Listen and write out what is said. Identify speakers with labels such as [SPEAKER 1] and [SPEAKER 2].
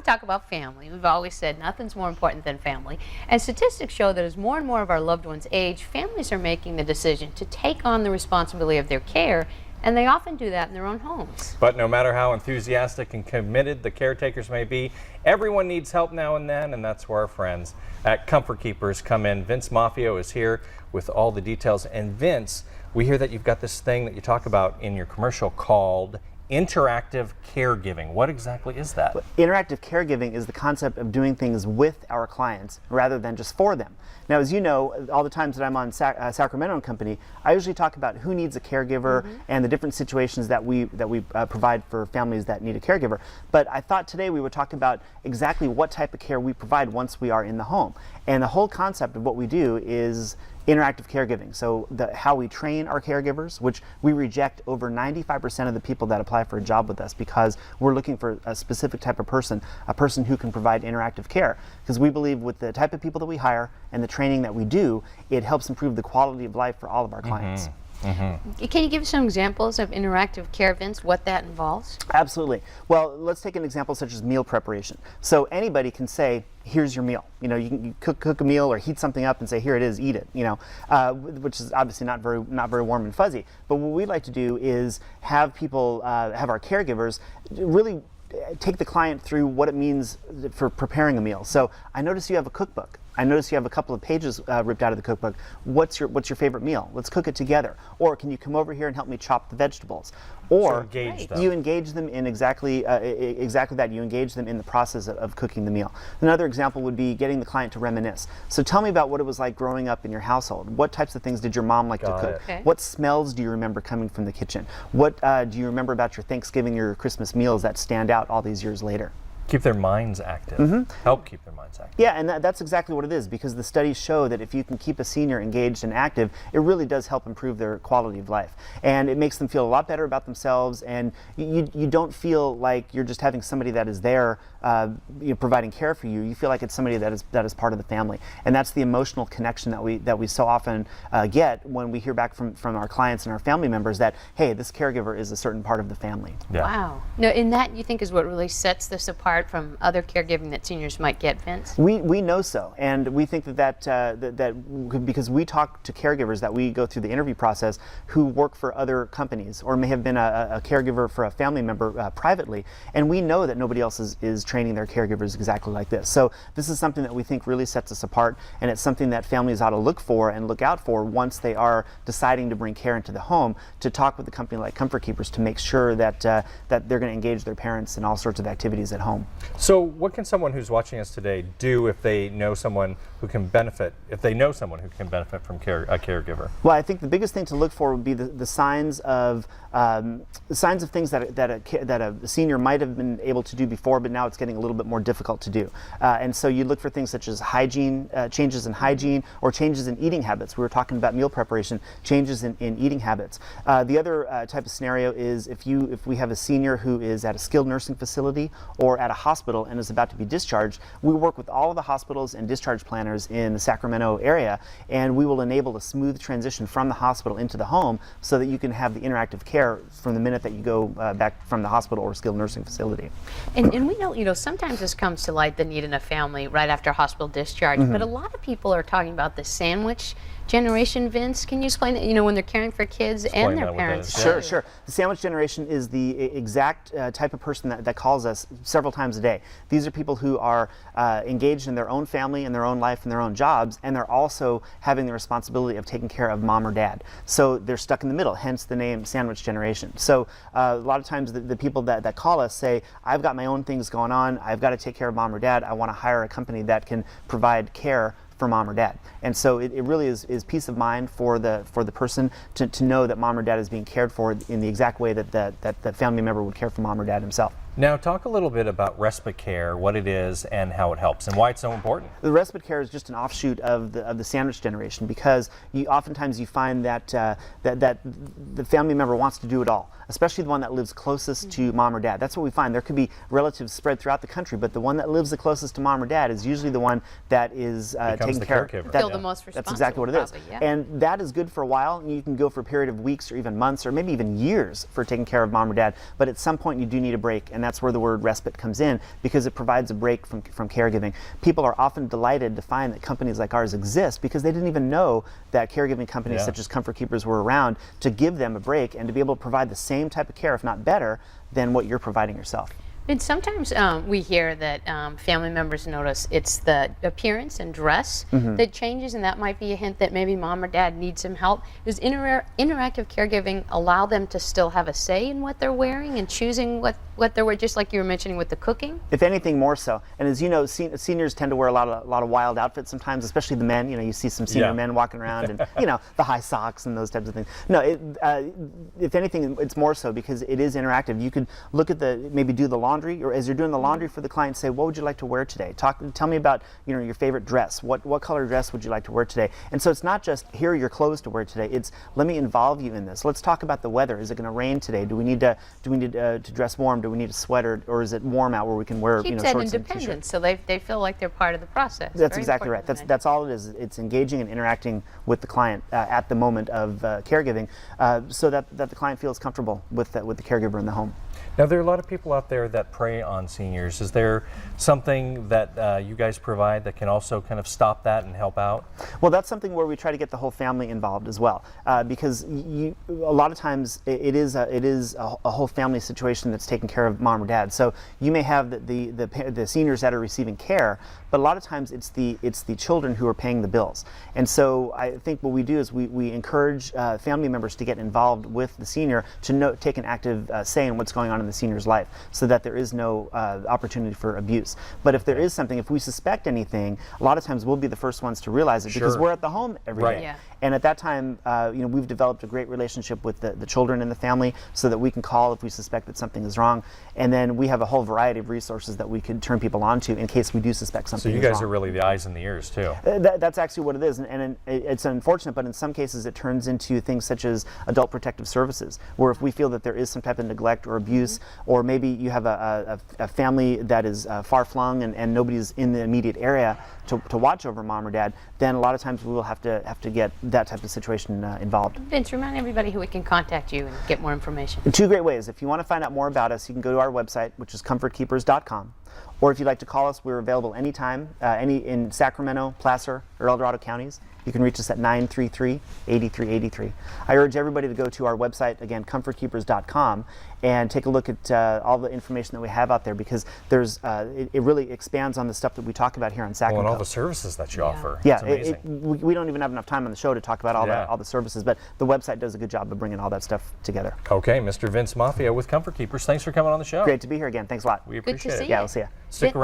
[SPEAKER 1] to talk about family. We've always said nothing's more important than family. And statistics show that as more and more of our loved ones age, families are making the decision to take on the responsibility of their care, and they often do that in their own homes.
[SPEAKER 2] But no matter how enthusiastic and committed the caretakers may be, everyone needs help now and then, and that's where our friends at Comfort Keepers come in. Vince Maffeo is here with all the details. And Vince, we hear that you've got this thing that you talk about in your commercial called interactive caregiving. What exactly is that?
[SPEAKER 3] Interactive caregiving is the concept of doing things with our clients rather than just for them. Now, as you know, all the times that I'm on Sacramento Company, I usually talk about who needs a caregiver and the different situations that we provide for families that need a caregiver. But I thought today we would talk about exactly what type of care we provide once we are in the home. And the whole concept of what we do is interactive caregiving. So how we train our caregivers, which we reject over 95% of the people that apply for a job with us because we're looking for a specific type of person, a person who can provide interactive care. Because we believe with the type of people that we hire and the training that we do, it helps improve the quality of life for all of our clients.
[SPEAKER 1] Can you give us some examples of interactive care, Vince, what that involves?
[SPEAKER 3] Absolutely. Well, let's take an example such as meal preparation. So anybody can say, here's your meal. You know, you can cook a meal or heat something up and say, here it is, eat it, you know, which is obviously not very warm and fuzzy. But what we'd like to do is have people, have our caregivers really take the client through what it means for preparing a meal. So I notice you have a cookbook. I notice you have a couple of pages ripped out of the cookbook. What's your favorite meal? Let's cook it together. Or can you come over here and help me chop the vegetables? Or you engage them in exactly that. You engage them in the process of cooking the meal. Another example would be getting the client to reminisce. So tell me about what it was like growing up in your household. What types of things did your mom like to cook?
[SPEAKER 1] Okay.
[SPEAKER 3] What smells do you remember coming from the kitchen? What do you remember about your Thanksgiving, your Christmas meals that stand out all these years later?
[SPEAKER 2] Keep their minds active. Help keep their minds active.
[SPEAKER 3] Yeah, and that's exactly what it is, because the studies show that if you can keep a senior engaged and active, it really does help improve their quality of life. And it makes them feel a lot better about themselves, and you don't feel like you're just having somebody that is there providing care for you. You feel like it's somebody that is part of the family. And that's the emotional connection that we so often get when we hear back from our clients and our family members that, hey, this caregiver is a certain part of the family.
[SPEAKER 2] Yeah.
[SPEAKER 1] Wow. Now, and that, you think, is what really sets this apart from other caregiving that seniors might get, Vince?
[SPEAKER 3] We know so, and we think that because we talk to caregivers that we go through the interview process who work for other companies or may have been a caregiver for a family member privately, and we know that nobody else is training their caregivers exactly like this. So this is something that we think really sets us apart, and it's something that families ought to look for and look out for once they are deciding to bring care into the home, to talk with a company like Comfort Keepers to make sure that that they're going to engage their parents in all sorts of activities at home.
[SPEAKER 2] So what can someone who's watching us today do if they know someone who can benefit, from a caregiver?
[SPEAKER 3] Well, I think the biggest thing to look for would be the signs of things that a senior might have been able to do before, but now it's getting a little bit more difficult to do. And so you look for things such as hygiene, changes in hygiene, or changes in eating habits. We were talking about meal preparation, changes in eating habits. The other type of scenario is if we have a senior who is at a skilled nursing facility or at a hospital and is about to be discharged, we work with all of the hospitals and discharge planners in the Sacramento area, and we will enable a smooth transition from the hospital into the home so that you can have the interactive care from the minute that you go back from the hospital or skilled nursing facility.
[SPEAKER 1] And we know, sometimes this comes to light, the need in a family right after hospital discharge, but a lot of people are talking about the sandwich generation, Vince. Can you explain that, when they're caring for kids and their parents?
[SPEAKER 3] Sure. The sandwich generation is the exact type of person that calls us several times a day. These are people who are engaged in their own family and their own life and their own jobs, and they're also having the responsibility of taking care of mom or dad. So they're stuck in the middle, hence the name sandwich generation. So a lot of times the people that call us say, I've got my own things going on, I've got to take care of mom or dad, I want to hire a company that can provide care for mom or dad. And so it really is peace of mind for the person to know that mom or dad is being cared for in the exact way that the family member would care for mom or dad himself.
[SPEAKER 2] Now talk a little bit about respite care, what it is and how it helps and why it's so important.
[SPEAKER 3] The respite care is just an offshoot of the sandwich generation, because oftentimes you find that the family member wants to do it all, especially the one that lives closest to mom or dad. That's what we find. There could be relatives spread throughout the country, but the one that lives the closest to mom or dad is usually the one that is taking care of.
[SPEAKER 1] Feel the most responsible.
[SPEAKER 3] That's exactly what it is.
[SPEAKER 1] Probably, yeah.
[SPEAKER 3] And that is good for a while, and you can go for a period of weeks or even months or maybe even years for taking care of mom or dad, but at some point you do need a break, and and that's where the word respite comes in, because it provides a break from caregiving. People are often delighted to find that companies like ours exist because they didn't even know that caregiving companies such as Comfort Keepers were around to give them a break and to be able to provide the same type of care, if not better, than what you're providing yourself.
[SPEAKER 1] And sometimes we hear that family members notice it's the appearance and dress that changes, and that might be a hint that maybe mom or dad needs some help. Does interactive caregiving allow them to still have a say in what they're wearing and choosing what they're wearing, just like you were mentioning with the cooking?
[SPEAKER 3] If anything, more so. And as you know, seniors tend to wear a lot of wild outfits sometimes, especially the men. You know, you see some senior men walking around and, you know, the high socks and those types of things. No, if anything, it's more so because it is interactive. You could look at maybe do the laundry, or as you're doing the laundry for the client, say, what would you like to wear today? Tell me about, you know, your favorite dress. What color dress would you like to wear today? And so it's not just, here are your clothes to wear today. It's, let me involve you in this. Let's talk about the weather. Is it going to rain today? Do we need to dress warm? Do we need a sweater, or is it warm out where we can wear, you know, shorts and t-shirts?
[SPEAKER 1] So they feel like they're part of the process.
[SPEAKER 3] That's exactly right. That's all it is. It's engaging and interacting with the client at the moment of caregiving, so that the client feels comfortable with the caregiver in the home.
[SPEAKER 2] Now, there are a lot of people out there that prey on seniors. Is there something that you guys provide that can also kind of stop that and help out?
[SPEAKER 3] Well, that's something where we try to get the whole family involved as well, because a lot of times it is a whole family situation that's taking care of mom or dad. So you may have the seniors that are receiving care, but a lot of times it's the children who are paying the bills. And so I think what we do is we encourage family members to get involved with the senior, to take an active say in what's going on in the senior's life, so that there is no opportunity for abuse. But if there is something, if we suspect anything, a lot of times we'll be the first ones to realize it, because we're at the home every day.
[SPEAKER 1] Yeah.
[SPEAKER 3] And at that time, you know, we've developed a great relationship with the children in the family, so that we can call if we suspect that something is wrong. And then we have a whole variety of resources that we can turn people on to in case we do suspect something is wrong.
[SPEAKER 2] So you guys are really the eyes and the ears too.
[SPEAKER 3] That's actually what it is, and it's unfortunate, but in some cases it turns into things such as adult protective services, where if we feel that there is some type of neglect or abuse, or maybe you have a family that is far-flung and nobody's in the immediate area to watch over mom or dad, then a lot of times we will have to get that type of situation involved.
[SPEAKER 1] Vince, remind everybody who we can contact you and get more information.
[SPEAKER 3] In two great ways. If you want to find out more about us, you can go to our website, which is comfortkeepers.com. Or if you'd like to call us, we're available anytime, in Sacramento, Placer, or El Dorado counties. You can reach us at 933-8383. I urge everybody to go to our website, again, comfortkeepers.com, and take a look at all the information that we have out there, because there's it really expands on the stuff that we talk about here on Sacramento.
[SPEAKER 2] Well, and all the services that you offer.
[SPEAKER 3] Yeah,
[SPEAKER 2] it's amazing.
[SPEAKER 3] we don't even have enough time on the show to talk about all the services, but the website does a good job of bringing all that stuff together.
[SPEAKER 2] Okay, Mr. Vince Maffeo with Comfort Keepers. Thanks for coming on the show.
[SPEAKER 3] Great to be here again. Thanks a lot.
[SPEAKER 2] We appreciate it.
[SPEAKER 1] see you.
[SPEAKER 3] Yeah, we'll see you.
[SPEAKER 2] Stick around.